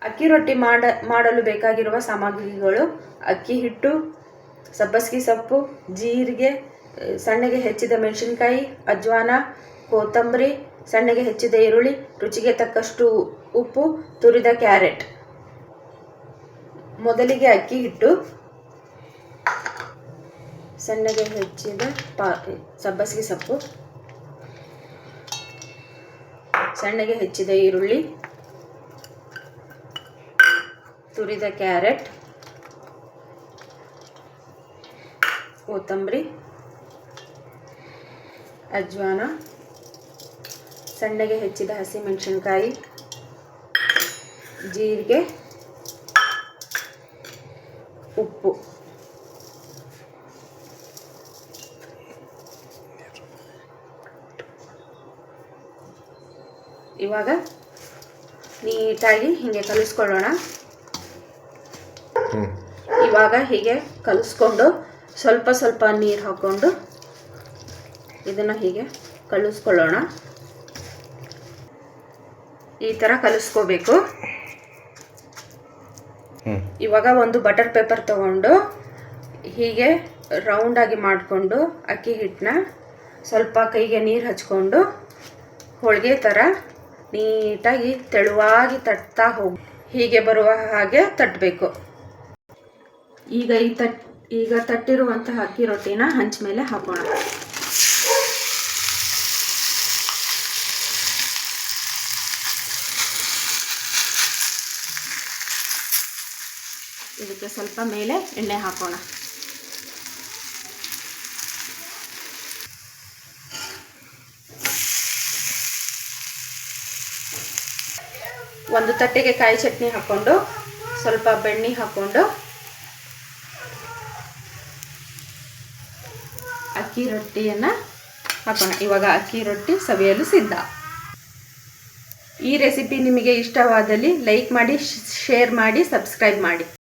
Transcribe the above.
ಅಕ್ಕಿ ರೊಟ್ಟಿ ಮಾಡಲು ಬೇಕಾಗಿರುವ ಸಾಮಗ್ರಿಗಳು: ಅಕ್ಕಿ ಹಿಟ್ಟು, ಸಬ್ಬಸಿಗೆ ಸೊಪ್ಪು, ಜೀರಿಗೆ, ಸಣ್ಣಗೆ ಹೆಚ್ಚಿದ ಮೆಣಸಿನಕಾಯಿ, ಅಜ್ವಾನ, ಕೊತ್ತಂಬರಿ, ಸಣ್ಣಗೆ ಹೆಚ್ಚಿದ ಈರುಳ್ಳಿ, ರುಚಿಗೆ ತಕ್ಕಷ್ಟು ಉಪ್ಪು, ತುರಿದ ಕ್ಯಾರೆಟ್. ಮೊದಲಿಗೆ ಅಕ್ಕಿ ಹಿಟ್ಟು, ಸಣ್ಣಗೆ ಹೆಚ್ಚಿದ ಸಬ್ಬಸಿಗೆ ಸೊಪ್ಪು, ಸಣ್ಣಗೆ ಹೆಚ್ಚಿದ ಈರುಳ್ಳಿ, ತುರಿದ ಕ್ಯಾರೆಟ್, ಕೊತ್ತಂಬರಿ, ಅಜ್ವಾನ, ಸಣ್ಣಗೆ ಹೆಚ್ಚಿದ ಹಸಿಮೆಣಸಿನಕಾಯಿ, ಜೀರಿಗೆ, ಉಪ್ಪು. ಇವಾಗ ನೀಟಾಗಿ ಹೀಗೆ ಕಲಿಸ್ಕೊಳ್ಳೋಣ. ಇವಾಗ ಹೀಗೆ ಕಲಿಸ್ಕೊಂಡು ಸ್ವಲ್ಪ ಸ್ವಲ್ಪ ನೀರು ಹಾಕ್ಕೊಂಡು ಇದನ್ನು ಹೀಗೆ ಕಲಿಸ್ಕೊಳ್ಳೋಣ. ಈ ಥರ ಕಲಿಸ್ಕೋಬೇಕು. ಇವಾಗ ಒಂದು ಬಟರ್ ಪೇಪರ್ ತಗೊಂಡು ಹೀಗೆ ರೌಂಡಾಗಿ ಮಾಡಿಕೊಂಡು ಅಕ್ಕಿ ಹಿಟ್ಟನ್ನ ಸ್ವಲ್ಪ ಕೈಗೆ ನೀರು ಹಚ್ಕೊಂಡು ಹೋಳಿಗೆ ಥರ ನೀಟಾಗಿ ತೆಳುವಾಗಿ ತಟ್ತಾ ಹೋಗಿ ಹೀಗೆ ಬರುವ ಹಾಗೆ ತಟ್ಟಬೇಕು. ಈಗ ತಟ್ಟಿರುವಂತಹ ಅಕ್ಕಿ ರೊಟ್ಟಿನ ಹಂಚ ಮೇಲೆ ಹಾಕೋಣ. ಇದಕ್ಕೆ ಸ್ವಲ್ಪ ಮೇಲೆ ಎಣ್ಣೆ ಹಾಕೋಣ. ಒಂದು ತಟ್ಟೆಗೆ ಕಾಯಿ ಚಟ್ನಿ ಹಾಕ್ಕೊಂಡು ಸ್ವಲ್ಪ ಬೆಣ್ಣೆ ಹಾಕ್ಕೊಂಡು ಅಕ್ಕಿ ರೊಟ್ಟಿಯನ್ನು ಹಾಕೋಣ. ಇವಾಗ ಅಕ್ಕಿ ರೊಟ್ಟಿ ಸವಿಯಲು ಸಿದ್ಧ. ಈ ರೆಸಿಪಿ ನಿಮಗೆ ಇಷ್ಟವಾದಲ್ಲಿ ಲೈಕ್ ಮಾಡಿ, ಶೇರ್ ಮಾಡಿ, ಸಬ್ಸ್ಕ್ರೈಬ್ ಮಾಡಿ.